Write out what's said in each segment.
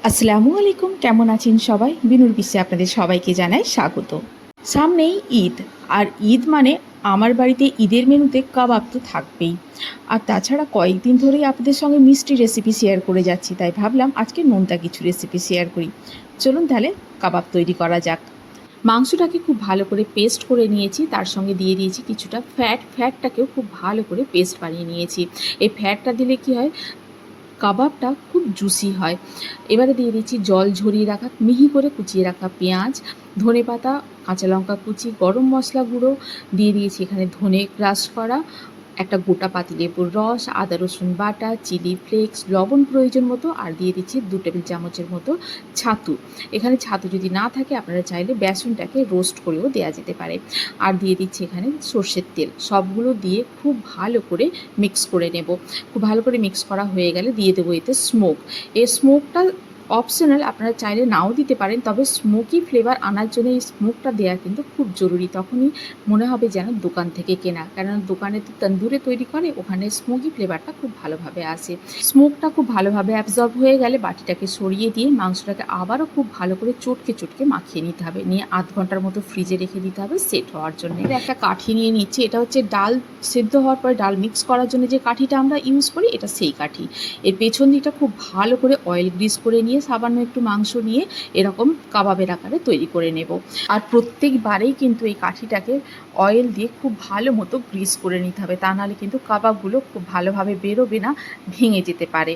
আসসালামু আলাইকুম, কেমন আছেন সবাই? বিনুর বিশ্বে আপনাদের সবাইকে জানাই স্বাগত। সামনেই ঈদ, আর ঈদ মানে আমার বাড়িতে ঈদের মেনুতে কাবাব তো থাকবেই। আর তাছাড়া কয়েকদিন ধরেই আপনাদের সঙ্গে মিষ্টি রেসিপি শেয়ার করে যাচ্ছি, তাই ভাবলাম আজকে নোনতা কিছু রেসিপি শেয়ার করি। চলুন তাহলে কাবাব তৈরি করা যাক। মাংসটাকে খুব ভালো করে পেস্ট করে নিয়েছি, তার সঙ্গে দিয়ে দিয়েছি কিছুটা ফ্যাটটাকেও খুব ভালো করে পেস্ট বানিয়ে নিয়েছি। এই ফ্যাটটা দিলে কি হয়, কাবাবটা খুব জুসি হয়। এবারে দিয়ে দিচ্ছি জল ঝরিয়ে রাখা মিহি করে কুচিয়ে রাখা পেঁয়াজ, ধনেপাতা, কাঁচা লঙ্কা কুচি, গরম মশলা গুঁড়ো দিয়ে দিয়েছি এখানে, ধনে ক্রাশ করা, একটা গোটা পাতিলেবুর রস, আদা রসুন বাটা, চিলি ফ্লেক্স, লবণ প্রয়োজন মতো, আর দিয়ে দিচ্ছি 2 টেবিল চামচের মতো ছাতু। এখানে ছাতু যদি না থাকে আপনারা চাইলে বেসনটাকে রোস্ট করেও দেওয়া যেতে পারে। আর দিয়ে দিচ্ছি এখানে সর্ষের তেল। সবগুলো দিয়ে খুব ভালো করে মিক্স করে নেব। খুব ভালো করে মিক্স করা হয়ে গেলে দিয়ে দেবো এতে স্মোক। এই স্মোকটা অপশনাল, আপনারা চাইলে নাও দিতে পারেন, তবে স্মোকি ফ্লেভার আনার জন্য এই স্মোকটা দেওয়া কিন্তু খুব জরুরি। তখনই মনে হবে যেন দোকান থেকে কেনা, কারণ দোকানে তো তন্দুরে তৈরি করে, ওখানে স্মোকি ফ্লেভারটা খুব ভালোভাবে আসে। স্মোকটা খুব ভালোভাবে অ্যাবজর্ব হয়ে গেলে বাটিটাকে সরিয়ে দিয়ে মাংসটাকে আবারও খুব ভালো করে চটকে মাখিয়ে নিতে হবে। নিয়ে আধ ঘন্টার মতো ফ্রিজে রেখে দিতে হবে সেট হওয়ার জন্য। একটা কাঠি নিয়ে নিচ্ছি, এটা হচ্ছে ডাল সেদ্ধ হওয়ার পরে ডাল মিক্স করার জন্য যে কাঠিটা আমরা ইউজ করি, এটা সেই কাঠি। এর পেছন দিকটা খুব ভালো করে অয়েল গ্রিস করে নিয়ে সামান্য একটু মাংস নিয়ে এরকম কাবাবের আকারে তৈরি করে নেব। আর প্রত্যেকবারেই কিন্তু এই কাঠিটাকে অয়েল দিয়ে খুব ভালো মতো গ্রিস করে নিতে হবে, তা নাহলে কিন্তু কাবাবগুলো খুব ভালোভাবে বেরোবে না, ভেঙে যেতে পারে।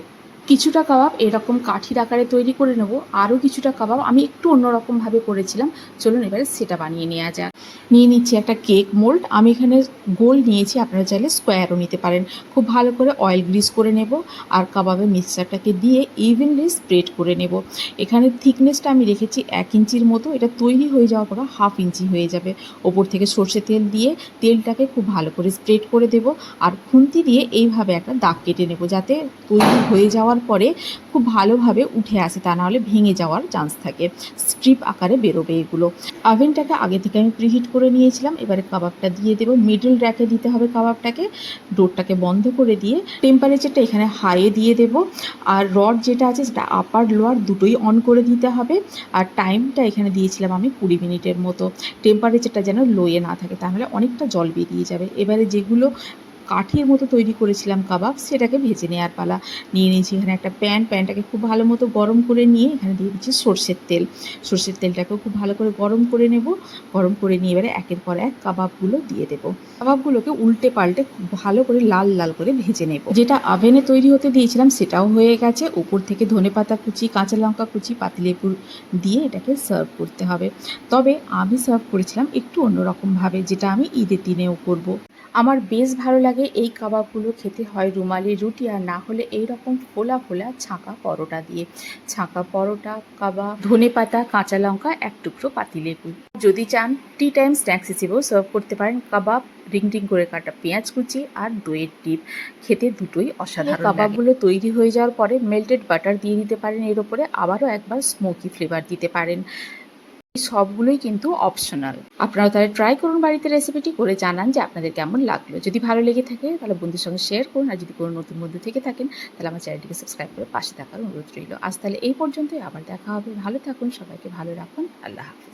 কিছুটা কাবাব এরকম কাঠির আকারে তৈরি করে নেব, আরও কিছুটা কাবাব আমি একটু অন্যরকমভাবে করেছিলাম। চলুন এবারে সেটা বানিয়ে নেওয়া যাক। নিয়ে নিচ্ছি একটা কেক মোল্ড, আমি এখানে গোল নিয়েছি, আপনারা চাইলে স্কোয়ারও নিতে পারেন। খুব ভালো করে অয়েল গ্রিস করে নেব, আর কাবাবের মিক্সচারটাকে দিয়ে ইভেনলি স্প্রেড করে নেব। এখানে থিকনেসটা আমি রেখেছি 1 ইঞ্চির মতো, এটা তৈরি হয়ে যাওয়ার পর 1/2 ইঞ্চি হয়ে যাবে। ওপর থেকে সর্ষে তেল দিয়ে তেলটাকে খুব ভালো করে স্প্রেড করে দেব, আর খুন্তি দিয়ে এইভাবে একটা দাগ কেটে নেব, যাতে তৈরি হয়ে যাওয়ার পরে খুব ভালোভাবে উঠে আসে, তা নাহলে ভেঙে যাওয়ার চান্স থাকে, স্ট্রিপ আকারে বেরোবে এগুলো। ওভেনটাকে আগে থেকে আমি প্রিহিট করে নিয়েছিলাম। এবারে কাবাবটা দিয়ে দেবো, মিডল র্যাকে দিতে হবে কাবাবটাকে। ডোরটাকে বন্ধ করে দিয়ে টেম্পারেচারটা এখানে হাইয়ে দিয়ে দেব, আর রড যেটা আছে সেটা আপার লোয়ার দুটোই অন করে দিতে হবে। আর টাইমটা এখানে দিয়েছিলাম আমি 20 মিনিটের মতো। টেম্পারেচারটা যেন লোয়ে না থাকে, তাহলে অনেকটা জল বেরিয়ে যাবে। এবারে যেগুলো কাঠির মতো তৈরি করেছিলাম কাবাব, সেটাকে ভেজে নেওয়ার পালা। নিয়ে নিয়েছি এখানে একটা প্যানটাকে খুব ভালো মতো গরম করে নিয়ে এখানে দিয়ে দিচ্ছি সর্ষের তেল। সর্ষের তেলটাকেও খুব ভালো করে গরম করে নেব। গরম করে নিয়ে এবারে একের পর এক কাবাবগুলো দিয়ে দেবো। কাবাবগুলোকে উল্টে পাল্টে খুব ভালো করে লাল লাল করে ভেজে নেব। যেটা ওভেনে তৈরি হতে দিয়েছিলাম সেটাও হয়ে গেছে। উপর থেকে ধনেপাতা কুচি, কাঁচা লঙ্কা কুচি, পাতিলেবু দিয়ে এটাকে সার্ভ করতে হবে। তবে আমি সার্ভ করেছিলাম একটু অন্যরকমভাবে, যেটা আমি ঈদের দিনেও করব। আমার বেশ ভালো লাগে এই কাবাবগুলো খেতে, হয় রুমালি রুটি, আর না হলে এইরকম ফোলা ফোলা ছাঁকা পরোটা দিয়ে। ছাঁকা পরোটা, কাবাব, ধনেপাতা, কাঁচা লঙ্কা, এক টুকরো পাতিলেবু। যদি চান টি টাইম স্ন্যাক্স হিসেবেও সার্ভ করতে পারেন কাবাব, রিং করে কাটা পেঁয়াজ কুচি আর দইয়ের ডিপ। খেতে দুটোই অসাধারণ। কাবাবগুলো তৈরি হয়ে যাওয়ার পরে মেল্টেড বাটার দিয়ে দিতে পারেন এর ওপরে, আবারও একবার স্মোকি ফ্লেভার দিতে পারেন। সবগুলোই কিন্তু অপশনাল। আপনারাও তাহলে ট্রাই করুন বাড়িতে, রেসিপিটি করে জানান যে আপনাদের কেমন লাগলো। যদি ভালো লেগে থাকে তাহলে বন্ধুর সঙ্গে শেয়ার করুন, আর যদি কোনো নতুন বন্ধু থেকে থাকেন তাহলে আমার চ্যানেলটিকে সাবস্ক্রাইব করে পাশে থাকার অনুরোধ রইল। আজ তাহলে এই পর্যন্তই, আবার দেখা হবে। ভালো থাকুন, সবাইকে ভালো রাখুন। আল্লাহ হাফিজ।